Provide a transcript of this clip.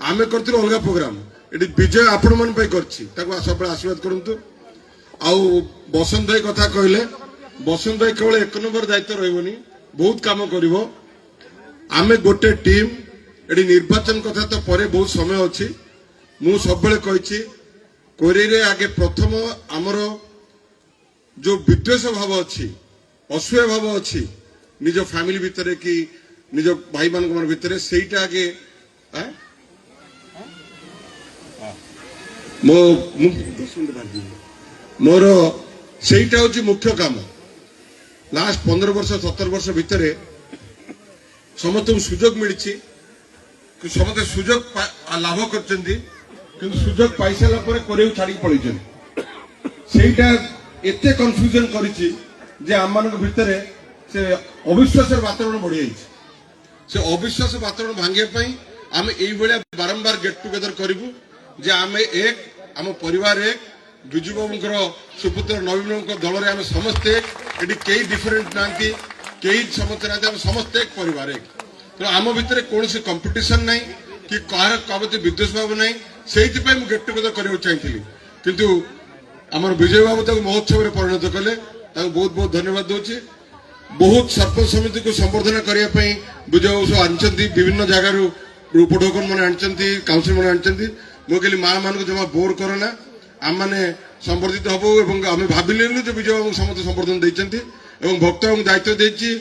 आमे करथिलु अलगा programme eighty विजय आपण मन पई करछि ताको सब आशीर्वाद करंतु आउ बसंत भाई कथा कहले बसंत भाई केवल एक नंबर दायित्व रहबनी बहुत काम करिवो आमे गोटे टीम एटी निर्वाचन कथा तो परे बहुत समय अछि मु सब बेले कहिछि कोरी रे आगे प्रथम हमर जो विद्वेष भाव अछि असूया भाव अछि निज फैमिली भितरे कि निज भाई मान भितरे सेटा आगे मोर सेटा हूँ मुख्य काम लास्ट 15 वर्ष 17 वर्ष भितर समस्त सुजोग मिली समस्त सुजोग लाभ कर सुजोग पाई सारा छाड़ी पड़े सेटा एते कन्फ्यूजन कर आम भितर से अविश्वास वातावरण बढ़ी जाइए से अविश्वास वातावरण भांगे आम ये बारंबार गेट टुगेदर करूँ जे आम एक आम परिवार एक बिजू बाबूर सुपुत्र नवीन दल में आम समस्ते ये कई डिफरेंट ना कई समस्ते ना समस्ते एक परिवार एक तो आम भितर कौन कंपिटिशन ना कि कह कबती विद्वेष भाव ना से गेट टुगेदर करने चाहिए किंतु आम विजय बाबू तक महोत्सव में परिणत कले बहुत बहुत धन्यवाद दूसरी बहुत सरपंच समिति को संबर्धना करने विजय बाबू आनी विभिन्न जगार रूपढोकन मैंने आनी काउंसिल मैंने आनी मुझे माँ मान को जमा बोर करना आम मैंने संबर्धित हबू आम भाविलु विजय बाबू समस्त संबर्धन देते भक्त दायित्व देती